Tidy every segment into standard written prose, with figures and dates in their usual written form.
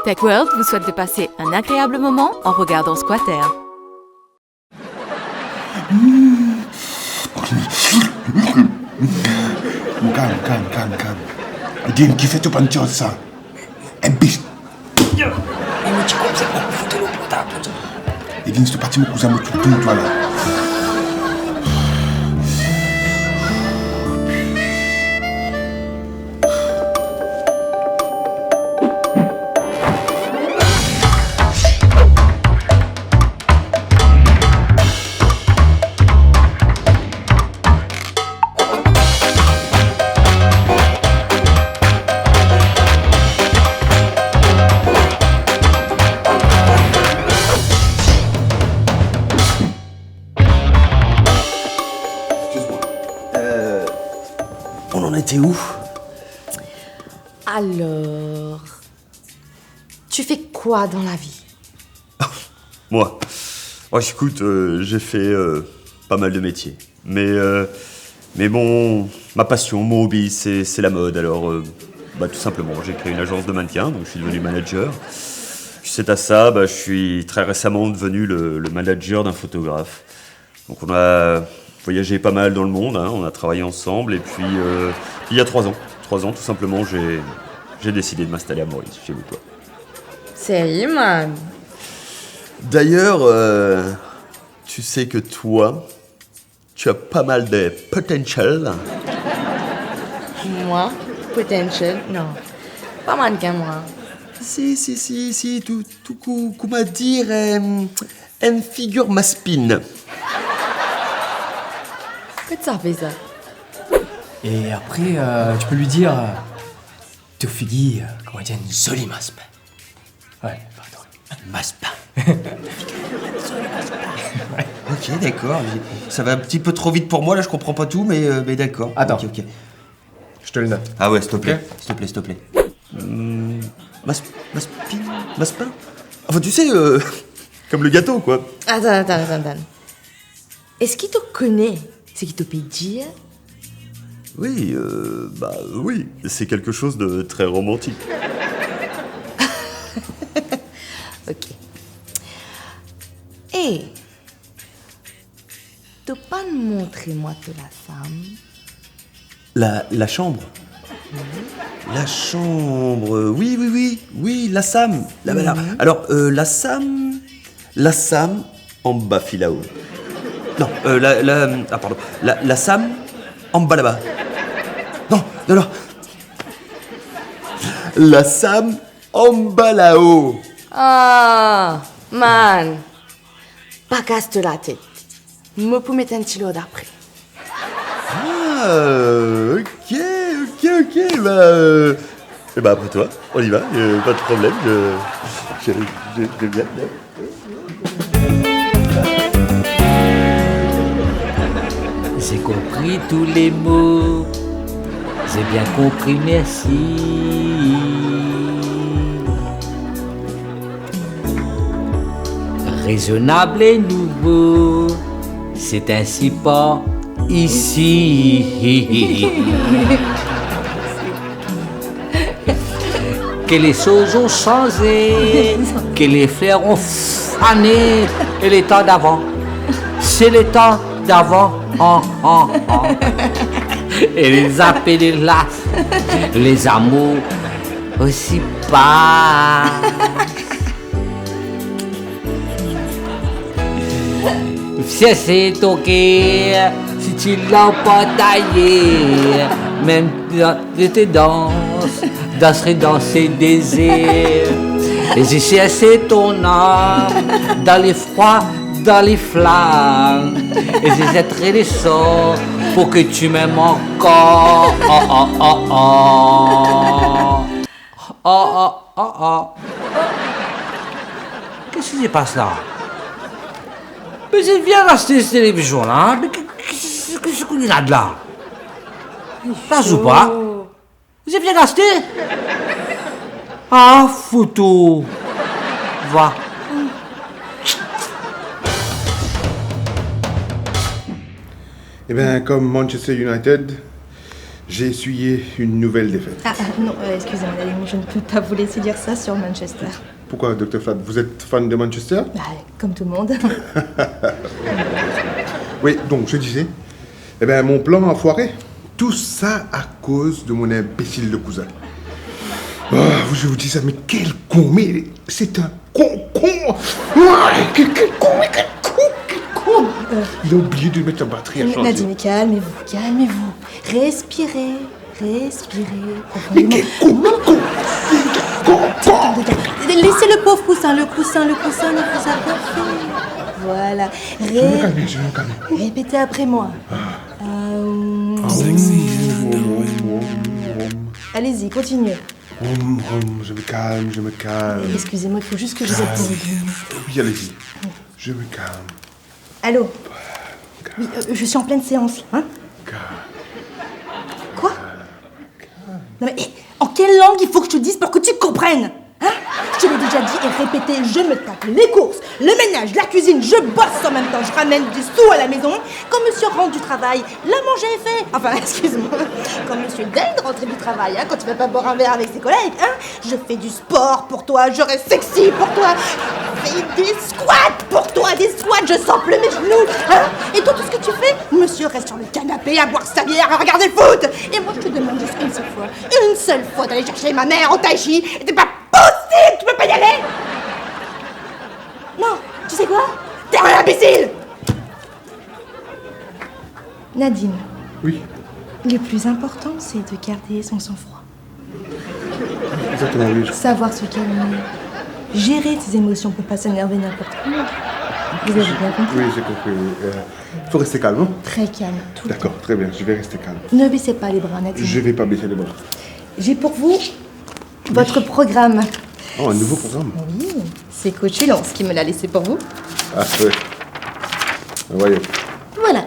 TechWorld vous souhaite de passer un agréable moment en regardant Squatter. Calme. Dia que fait panchosa. É bicho. E non ci come sempre fottere un potato. E din sto facciamo usando tutto là. On en était où? Alors, tu fais quoi dans la vie? Moi, écoute, j'ai fait pas mal de métiers. Mais ma passion, mon hobby, c'est la mode. Alors, tout simplement, j'ai créé une agence de mannequin, donc je suis devenu manager. Suite à ça, je suis très récemment devenu le manager d'un photographe. Donc on a voyagé pas mal dans le monde, hein, on a travaillé ensemble. Et puis, il y a 3 ans, tout simplement, j'ai décidé de m'installer à Maurice, chez vous, toi. Sérieux, man? D'ailleurs, tu sais que toi, tu as pas mal de potential. Moi? Potential? Non. Pas mannequin, moi. Si, tout comment dire, une figure masculine. Qu'est-ce que ça fait, ça? Et après, tu peux lui dire... Tu figures, comment dire, une jolie maspe. Ouais, pardon. Maspe. Ok, d'accord. Ça va un petit peu trop vite pour moi, là, je comprends pas tout, mais d'accord. Attends. Ok. Je te le note. Ah ouais, s'il te plaît. Ok. S'il te plaît. Maspin. Enfin, tu sais, comme le gâteau, quoi. Attends. Est-ce qu'il te connaît? C'est qu'il te peut dire? Oui, oui, c'est quelque chose de très romantique. Ok. Et... Tu peux pas me montrer, moi, de la femme? La chambre. La chambre, oui, la Sam. Alors, la Sam en bas, là-haut. Non, pardon. La Sam en bas là-bas. Non. La Sam en bas là-haut. Ah, man. Pas casse la tête. Me peux mettre un petit lot d'après. Ah, ok. Après toi, on y va, pas de problème, je viens. J'ai compris tous les mots, j'ai bien compris, merci. Raisonnable et nouveau, c'est ainsi pas ici. Que les choses ont changé, que les fleurs ont fané, et les temps d'avant, c'est les temps d'avant. Et les appels les amours aussi pas. Si c'est ok, si tu l'as pas taillé, même dans tes danserai dans ses désirs. Et j'ai cherché ton âme dans les froids, dans les flammes. Et j'ai jetterai les sorts pour que tu m'aimes encore. Qu'est-ce qui se passe là? Mais je viens d'acheter cette télévision-là. Mais qu'est-ce qu'il y a de là? Ça joue pas? J'ai bien acheté? Ah, photo. Va. Eh bien, comme Manchester United, J'ai essuyé une nouvelle défaite. Non, excusez-moi, Nadine, je ne peux pas vous laisser dire ça sur Manchester. Pourquoi, Dr. Flat? Vous êtes fan de Manchester? Bah, comme tout le monde. Oui, donc je disais, eh ben mon plan a foiré. Tout ça à cause de mon imbécile de cousin. Oh, je vous dis ça, mais quel con, mais c'est un con. Ouais, quel con, mais quel con. Il a oublié de mettre la batterie à changer. Nadine, calmez-vous. Respirez Mais profondément. quel con. Laissez le pauvre coussin, le coussin ne vous a rien fait. Voilà. Je vais me calmer. Répétez après moi. Allez-y, continuez. Je me calme. Excusez-moi, il faut juste que je vous écoute. Oui, allez-y. Je me calme. Allô? Oui, je suis en pleine séance, hein? Quoi? Non mais, en quelle langue il faut que je te dise pour que tu comprennes? Hein? Je te l'ai déjà dit et répété, je me tape les courses, le ménage, la cuisine, je bosse en même temps, je ramène des sous à la maison. Quand monsieur rentre du travail, la manger est fait. Enfin, excuse-moi, quand monsieur Dane rentre du travail, hein, quand il va pas boire un verre avec ses collègues, hein, je fais du sport pour toi, je reste sexy pour toi, je fais des squats pour toi, des squats, je sens plus mes genoux, hein. Et toi, tout ce que tu fais, monsieur reste sur le canapé à boire sa bière, à regarder le foot. Et moi, je te demande juste une seule fois d'aller chercher ma mère en tai chi, et t'es pas possible, tu peux pas y aller. Non, tu sais quoi? T'es un imbécile. Nadine. Oui, Le plus important, c'est de garder son sang-froid. exactement, oui. Savoir se calmer. Gérer ses émotions pour pas s'énerver n'importe comment. Vous avez bien compris? Oui, j'ai compris. Faut rester calme, hein? Très calme, tout le temps. D'accord, très bien, je vais rester calme. Ne baissez pas les bras, Nadine. Je vais pas baisser les bras. J'ai pour vous votre programme. Oh, un nouveau programme. Oui, c'est Coach Elance qui me l'a laissé pour vous. Ah, ouais. Voyons. Voilà.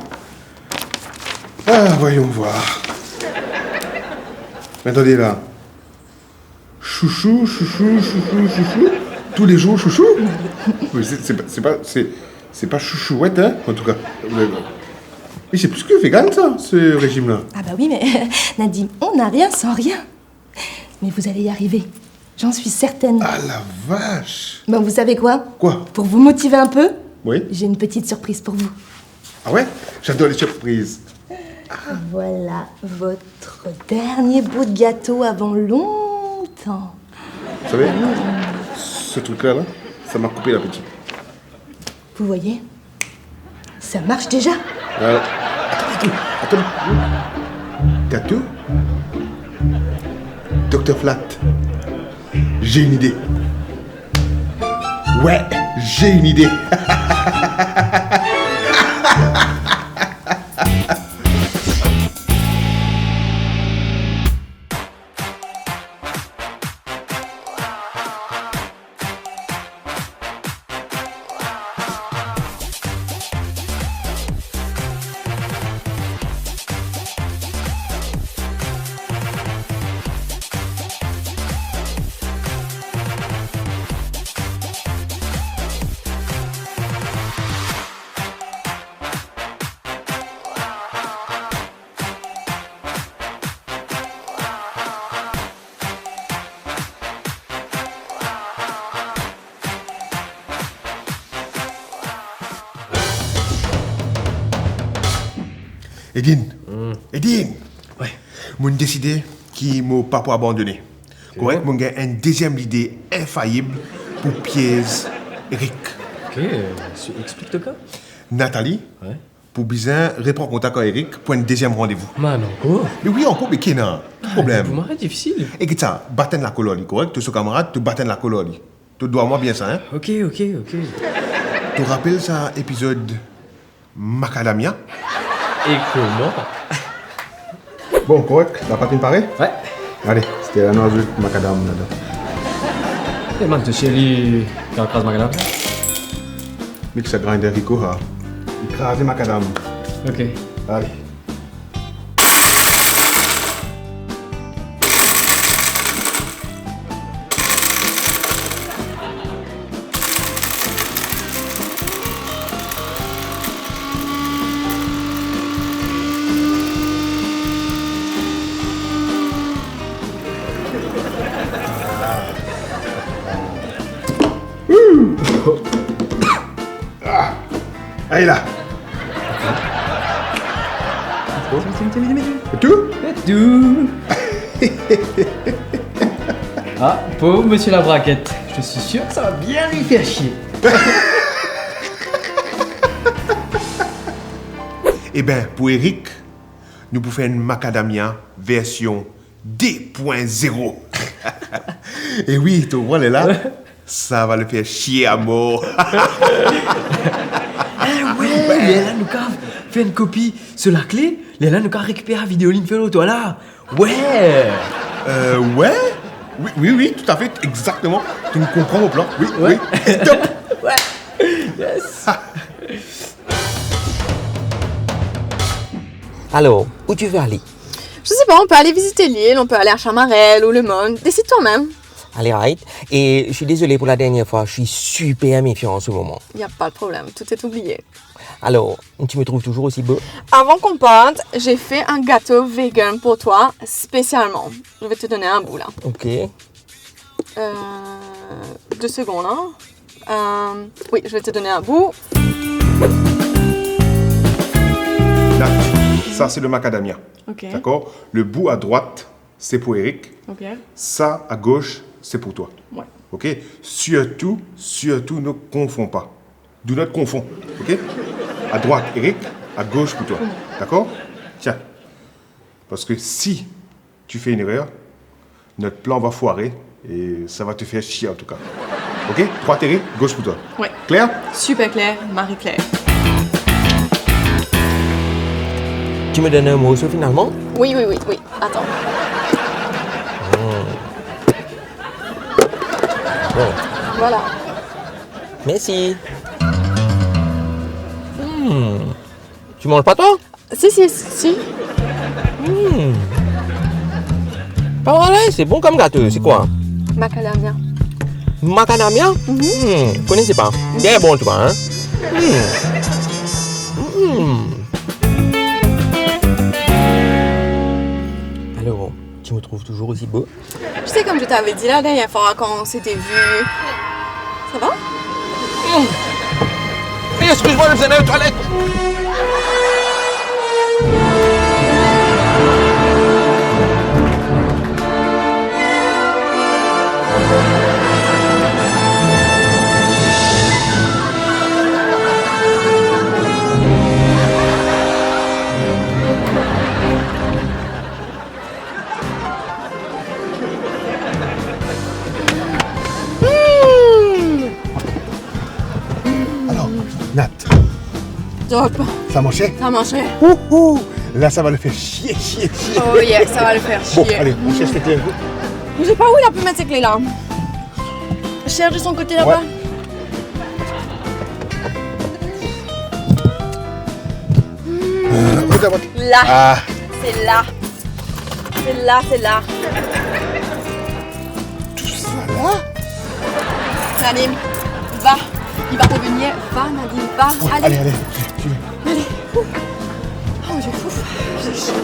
Ah, voyons voir. Mais attendez, là. Chouchou. Tous les jours, chouchou. Oui, c'est pas chouchouette, hein, en tout cas. Mais c'est plus que vegan, ça, ce régime-là. Ah bah oui, mais Nadine, on n'a rien sans rien. Mais vous allez y arriver. J'en suis certaine. Ah, la vache. Bon, vous savez quoi? Quoi? Pour vous motiver un peu, Oui. j'ai une petite surprise pour vous. Ah ouais? J'adore les surprises. Voilà votre dernier bout de gâteau avant longtemps. Vous savez, ce truc-là, là, ça m'a coupé l'appétit. Vous voyez? Ça marche déjà. Attends. Gâteau? Dr. Flat, j'ai une idée. Ouais, j'ai une idée. Edine. Ouais. J'ai décidé qu'il m'a pas pour abandonner. Correct? J'ai une deuxième idée infaillible pour piège Eric. Ok, explique le cas. Nathalie, Ouais. pour bien reprendre contact avec Eric pour un deuxième rendez-vous. Man, encore? Mais oui, encore, mais qui n'a pas de problème. Pour moi, c'est difficile. Écoute ça, batten la colonne, correct? Tu es son camarade, tu batten la colonne. Tu dois moi bien ça, hein? Ok. Tu te rappelles ça, épisode Macadamia? Et comment? Bon, correct, la patine pareille? Ouais. Allez, c'était un oiseau de macadam là-dedans. Et man, tu chérie, t'as un macadam? Mix à grinder Rico, ha. Écraser macadam. Ok. Allez. Ah. Allez là. C'est tout? Tout. Ah, pauvre monsieur la braquette. Je suis sûr que ça va bien lui faire chier. Eh ben, pour Eric, nous pouvons faire une macadamia version D.0. Et oui, tu vois, là, ça va le faire chier à mort. Ouais, Léla nous a fait une copie sur la clé. Léla nous a récupéré la vidéo Linfellow, toi là. Ouais. Ouais? Oui, tout à fait, exactement. Tu me comprends au plan? Oui, Ouais. oui. Top. Ouais. Yes. Alors, où tu veux aller? Je sais pas, on peut aller visiter l'île, on peut aller à Chamarel ou Le Monde. Décide toi-même. Allez, right. Et je suis désolé pour la dernière fois, je suis super méfiant en ce moment. Y a pas de problème, tout est oublié. Alors, tu me trouves toujours aussi beau? Avant qu'on parte, j'ai fait un gâteau vegan pour toi, spécialement. Je vais te donner un bout là. Ok. 2 secondes, hein. Oui, je vais te donner un bout. Là, ça, c'est le macadamia. Ok. D'accord? Le bout à droite, c'est pour Eric. Ok. Ça, à gauche, c'est pour toi. Ouais. Ok? Surtout, ne confonds pas. Do not confond. Ok? À droite, Eric. À gauche, pour toi. D'accord? Tiens. Parce que si tu fais une erreur, notre plan va foirer et ça va te faire chier en tout cas. Ok? Droite, Eric. Gauche, pour toi. Ouais. Claire? Super clair, Marie-Claire. Tu me donnes un morceau finalement? Oui. Attends. Bon, Voilà. merci. Tu manges pas toi? Si. Pas vrai, c'est bon comme gâteau, c'est quoi? Macadamia. Macadamia? Connaissez pas. Bien bon, tu vois, hein? Alors, tu me trouves toujours aussi beau? Tu sais, comme je t'avais dit la dernière fois quand on s'était vu. Ça va? Excuse-moi, je vais aller aux toilettes. Alors, Nat, Top. ça a marché? Ça a marché. Là, ça va le faire chier. Oh yeah, ça va le faire Bon, chier. allez, on cherche les clés un coup. Je sais pas où il a pu mettre ces clés là. Cherche de son côté là-bas. Là. Ah, C'est là. C'est là. tout ça là? Nadim, va. Il va revenir. Va, Nadim, va. Allez. Allez. Oh, j'ai fou. J'ai chaud.